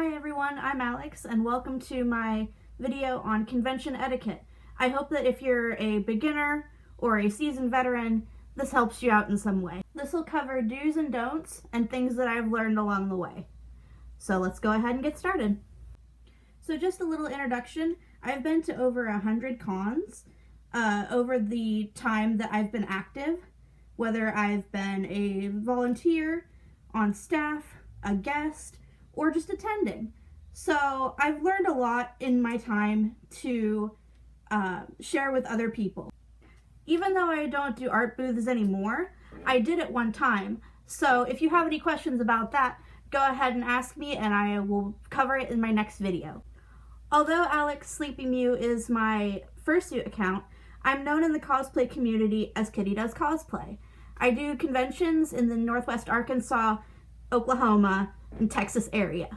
Hi everyone, I'm Alex and welcome to my video on convention etiquette. I hope that if you're a beginner or a seasoned veteran, this helps you out in some way. This will cover do's and don'ts and things that I've learned along the way. So let's go ahead and get started. So just a little introduction. I've been to over 100 cons over the time that I've been active, whether I've been a volunteer, on staff, a guest, or just attending. So I've learned a lot in my time to share with other people. Even though I don't do art booths anymore, I did at one time. So if you have any questions about that, go ahead and ask me and I will cover it in my next video. Although Alex Sleepy Mew is my fursuit account, I'm known in the cosplay community as Kitty Does Cosplay. I do conventions in the Northwest Arkansas, Oklahoma, and Texas area.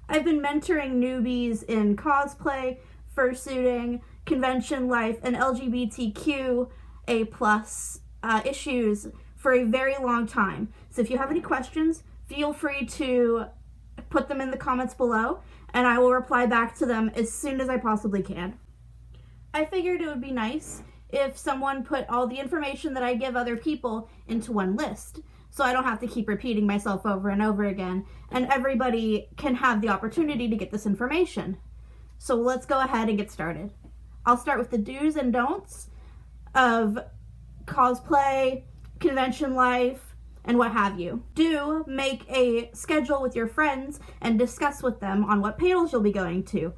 I've been mentoring newbies in cosplay, fursuiting, convention life, and LGBTQA+ issues for a very long time. So if you have any questions, feel free to put them in the comments below, and I will reply back to them as soon as I possibly can. I figured it would be nice if someone put all the information that I give other people into one list, so I don't have to keep repeating myself over and over again, and everybody can have the opportunity to get this information. So let's go ahead and get started. I'll start with the do's and don'ts of cosplay, convention life, and what have you. Do make a schedule with your friends and discuss with them on what panels you'll be going to.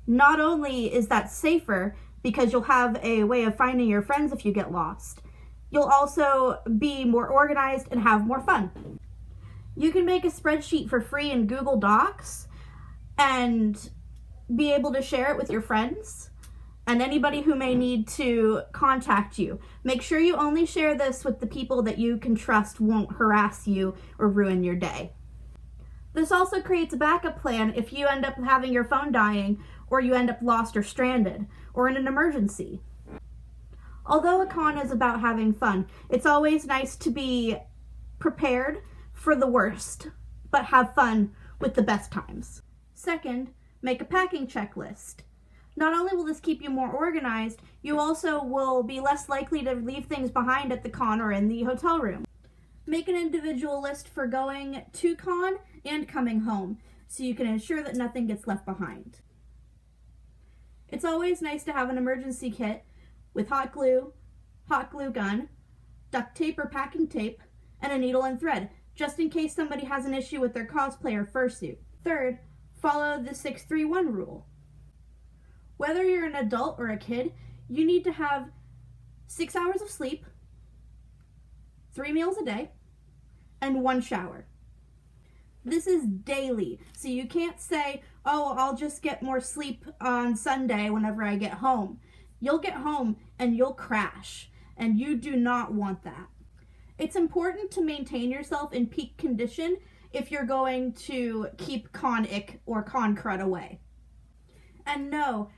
Not only is that safer, because you'll have a way of finding your friends if you get lost, you'll also be more organized and have more fun. You can make a spreadsheet for free in Google Docs and be able to share it with your friends and anybody who may need to contact you. Make sure you only share this with the people that you can trust won't harass you or ruin your day. This also creates a backup plan if you end up having your phone dying, or you end up lost or stranded, or in an emergency. Although a con is about having fun, it's always nice to be prepared for the worst, but have fun with the best times. Second, make a packing checklist. Not only will this keep you more organized, you also will be less likely to leave things behind at the con or in the hotel room. Make an individual list for going to con and coming home, so you can ensure that nothing gets left behind. It's always nice to have an emergency kit with hot glue gun, duct tape or packing tape, and a needle and thread, just in case somebody has an issue with their cosplay or fursuit. Third, follow the 6-3-1 rule. Whether you're an adult or a kid, you need to have 6 hours of sleep, 3 meals a day, and 1 shower. This is daily, so you can't say, oh, I'll just get more sleep on Sunday whenever I get home. You'll get home and you'll crash, and you do not want that. It's important to maintain yourself in peak condition if you're going to keep con ick or con crud away. And no,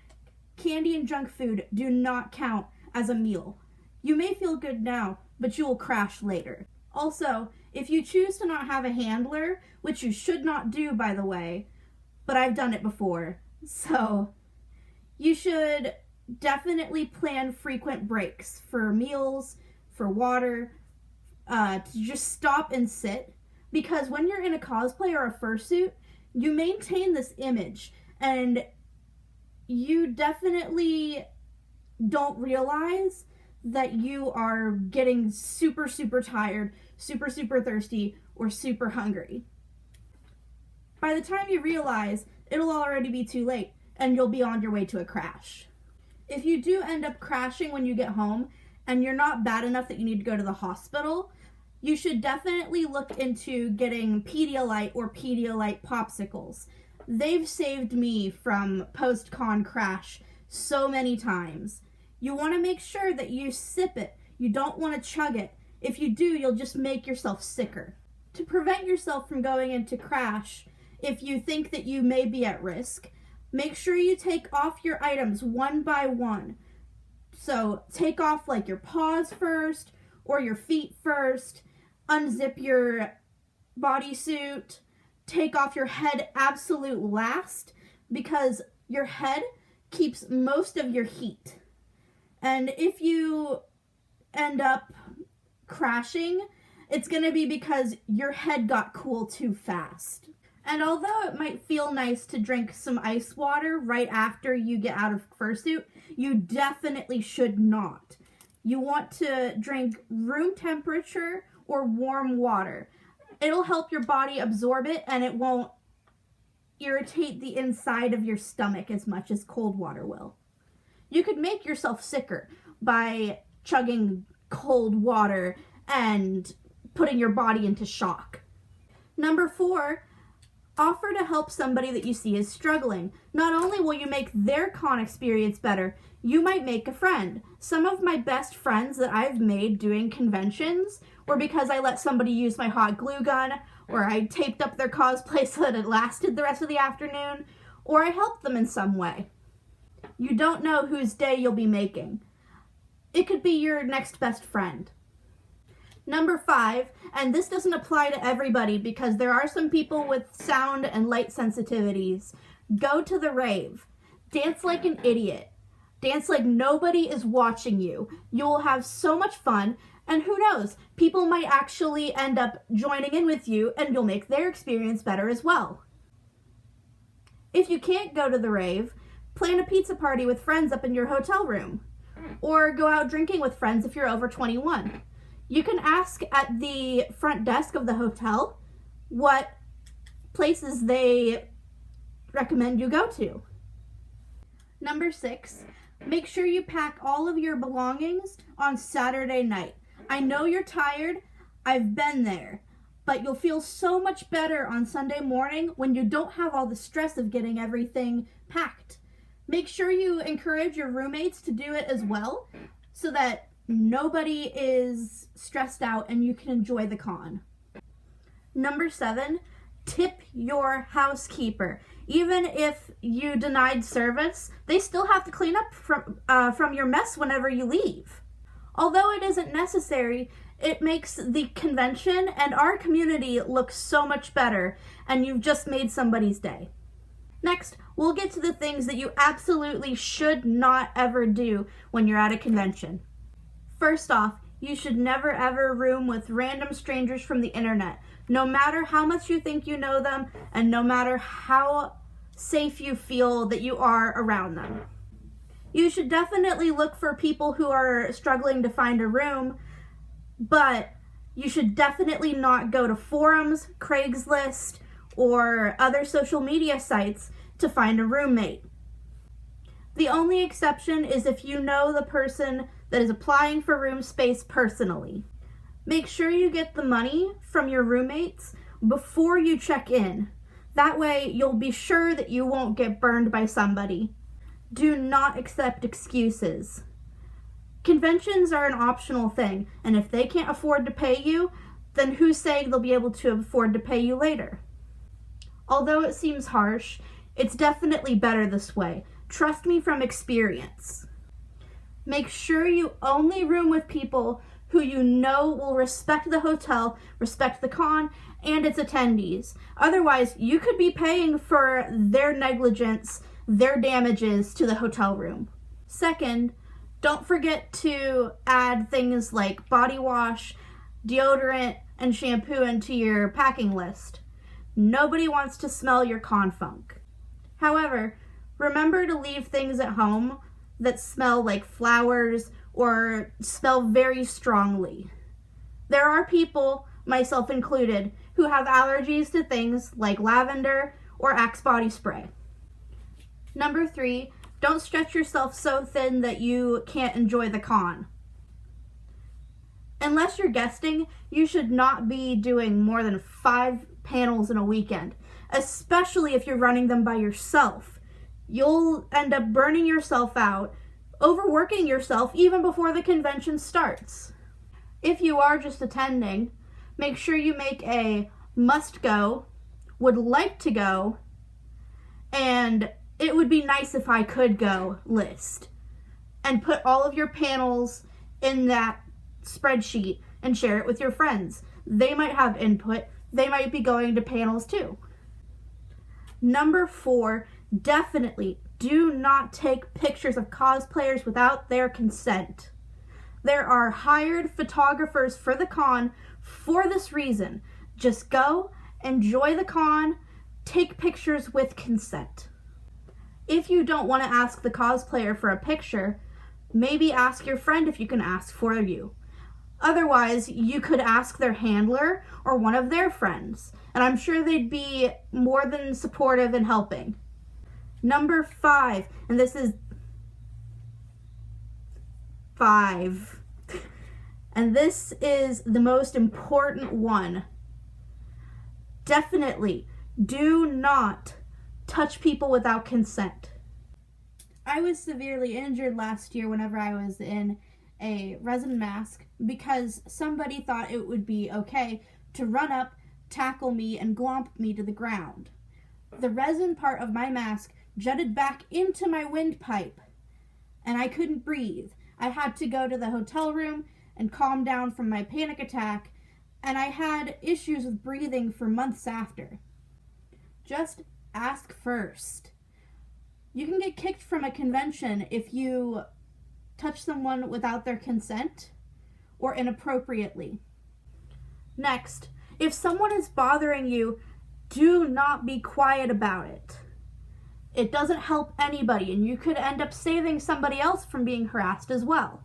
candy and junk food do not count as a meal. You may feel good now, but you will crash later. Also, if you choose to not have a handler, which you should not do, by the way, but I've done it before, so you should definitely plan frequent breaks for meals, for water, to just stop and sit, because when you're in a cosplay or a fursuit, you maintain this image, and you definitely don't realize that you are getting super tired, super thirsty, or super hungry. By the time you realize, it'll already be too late, and you'll be on your way to a crash. If you do end up crashing when you get home, and you're not bad enough that you need to go to the hospital, you should definitely look into getting Pedialyte or Pedialyte popsicles. They've saved me from post-con crash so many times. You want to make sure that you sip it. You don't want to chug it. If you do, you'll just make yourself sicker. To prevent yourself from going into crash, if you think that you may be at risk, make sure you take off your items one by one. So take off like your paws first or your feet first, unzip your bodysuit, take off your head absolute last because your head keeps most of your heat. And if you end up crashing, it's going to be because your head got cool too fast. And although it might feel nice to drink some ice water right after you get out of fursuit, you definitely should not. You want to drink room temperature or warm water. It'll help your body absorb it and it won't irritate the inside of your stomach as much as cold water will. You could make yourself sicker by chugging cold water and putting your body into shock. Number 4, offer to help somebody that you see is struggling. Not only will you make their con experience better, you might make a friend. Some of my best friends that I've made doing conventions were because I let somebody use my hot glue gun, or I taped up their cosplay so that it lasted the rest of the afternoon, or I helped them in some way. You don't know whose day you'll be making. It could be your next best friend. Number 5, and this doesn't apply to everybody because there are some people with sound and light sensitivities. Go to the rave. Dance like an idiot. Dance like nobody is watching you. You'll have so much fun, and who knows, people might actually end up joining in with you and you'll make their experience better as well. If you can't go to the rave, plan a pizza party with friends up in your hotel room, or go out drinking with friends if you're over 21. You can ask at the front desk of the hotel what places they recommend you go to. Number 6, make sure you pack all of your belongings on Saturday night. I know you're tired, I've been there, but you'll feel so much better on Sunday morning when you don't have all the stress of getting everything packed. Make sure you encourage your roommates to do it as well so that nobody is stressed out and you can enjoy the con. Number 7, tip your housekeeper. Even if you denied service, they still have to clean up from your mess whenever you leave. Although it isn't necessary, it makes the convention and our community look so much better, and you've just made somebody's day. Next, we'll get to the things that you absolutely should not ever do when you're at a convention. First off, you should never ever room with random strangers from the internet, no matter how much you think you know them, and no matter how safe you feel that you are around them. You should definitely look for people who are struggling to find a room, but you should definitely not go to forums, Craigslist, or other social media sites to find a roommate. The only exception is if you know the person that is applying for room space personally. Make sure you get the money from your roommates before you check in. That way you'll be sure that you won't get burned by somebody. Do not accept excuses. Conventions are an optional thing, and if they can't afford to pay you, then who's saying they'll be able to afford to pay you later? Although it seems harsh, it's definitely better this way. Trust me from experience. Make sure you only room with people who you know will respect the hotel, respect the con, and its attendees. Otherwise, you could be paying for their negligence, their damages to the hotel room. Second, don't forget to add things like body wash, deodorant, and shampoo into your packing list. Nobody wants to smell your con funk. However, remember to leave things at home that smell like flowers or smell very strongly. There are people, myself included, who have allergies to things like lavender or Axe body spray. Number 3, don't stretch yourself so thin that you can't enjoy the con. Unless you're guesting, you should not be doing more than 5 panels in a weekend, especially if you're running them by yourself. You'll end up burning yourself out, overworking yourself even before the convention starts. If you are just attending, make sure you make a must go, would like to go, and it would be nice if I could go list. And put all of your panels in that spreadsheet and share it with your friends. They might have input. They might be going to panels too. Number 4, definitely do not take pictures of cosplayers without their consent. There are hired photographers for the con for this reason. Just go, enjoy the con, take pictures with consent. If you don't want to ask the cosplayer for a picture, maybe ask your friend if you can ask for you. Otherwise, you could ask their handler or one of their friends, and I'm sure they'd be more than supportive in helping. Number 5, and this is 5, and this is the most important one. Definitely do not touch people without consent. I was severely injured last year whenever I was in a resin mask because somebody thought it would be okay to run up, tackle me, and glomp me to the ground. The resin part of my mask jutted back into my windpipe, and I couldn't breathe. I had to go to the hotel room and calm down from my panic attack, and I had issues with breathing for months after. Just ask first. You can get kicked from a convention if you touch someone without their consent or inappropriately. Next, if someone is bothering you, do not be quiet about it. It doesn't help anybody, and you could end up saving somebody else from being harassed as well.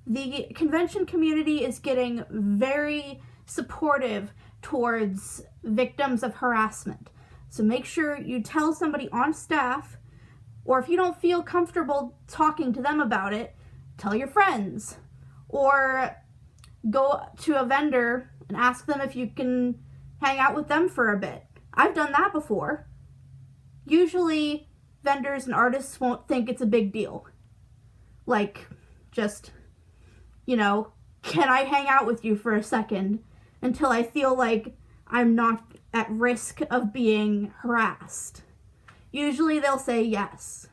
The convention community is getting very supportive towards victims of harassment. So make sure you tell somebody on staff, or if you don't feel comfortable talking to them about it, tell your friends. Or go to a vendor and ask them if you can hang out with them for a bit. I've done that before. Usually, vendors and artists won't think it's a big deal. Like, just, can I hang out with you for a second until I feel like I'm not at risk of being harassed? Usually they'll say yes.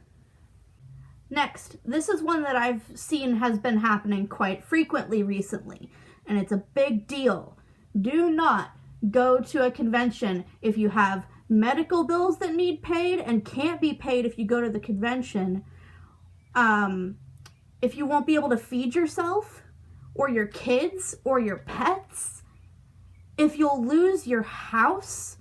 Next, this is one that I've seen has been happening quite frequently recently, and it's a big deal. Do not go to a convention if you have medical bills that need paid and can't be paid if you go to the convention. If you won't be able to feed yourself or your kids or your pets, if you'll lose your house,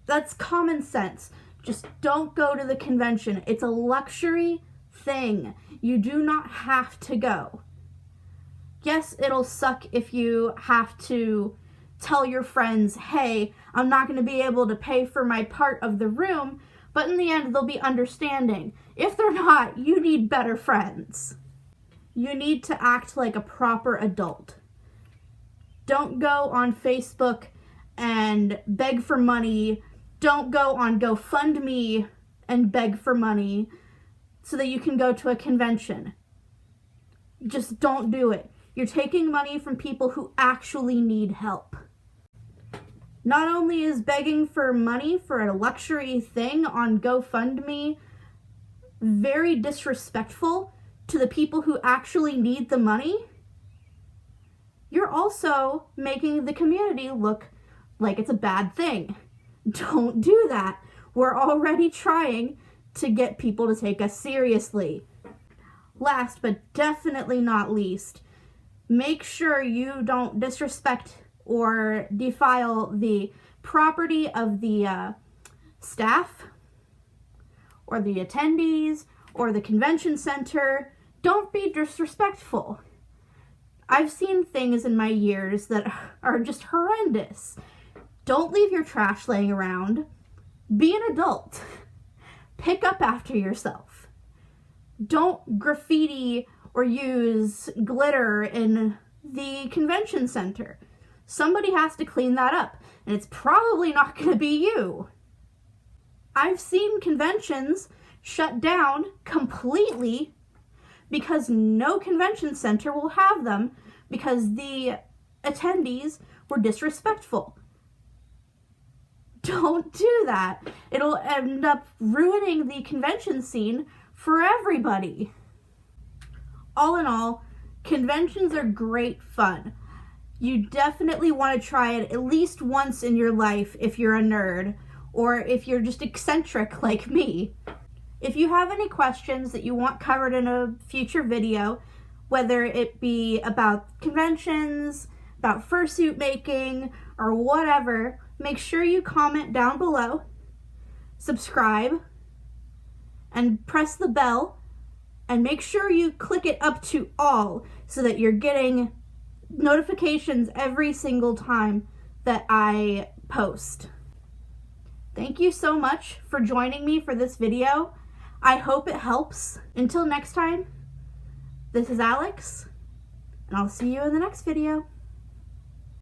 that's common sense. Just don't go to the convention. It's a luxury thing. You do not have to go. Yes, it'll suck if you have to tell your friends, hey, I'm not going to be able to pay for my part of the room, but in the end, they'll be understanding. If they're not, you need better friends. You need to act like a proper adult. Don't go on Facebook and beg for money. Don't go on GoFundMe and beg for money so that you can go to a convention. Just don't do it. You're taking money from people who actually need help. Not only is begging for money for a luxury thing on GoFundMe very disrespectful to the people who actually need the money, you're also making the community look like it's a bad thing. Don't do that. We're already trying to get people to take us seriously. Last but definitely not least, make sure you don't disrespect or defile the property of the staff or the attendees or the convention center. Don't be disrespectful. I've seen things in my years that are just horrendous. Don't leave your trash laying around. Be an adult. Pick up after yourself. Don't graffiti or use glitter in the convention center. Somebody has to clean that up, and it's probably not going to be you. I've seen conventions shut down completely because no convention center will have them because the attendees were disrespectful. Don't do that. It'll end up ruining the convention scene for everybody. All in all, conventions are great fun. You definitely want to try it at least once in your life if you're a nerd, or if you're just eccentric like me. If you have any questions that you want covered in a future video, whether it be about conventions, about fursuit making, or whatever, make sure you comment down below, subscribe, and press the bell, and make sure you click it up to all so that you're getting notifications every single time that I post. Thank you so much for joining me for this video. I hope it helps. Until next time, this is Alex, and I'll see you in the next video.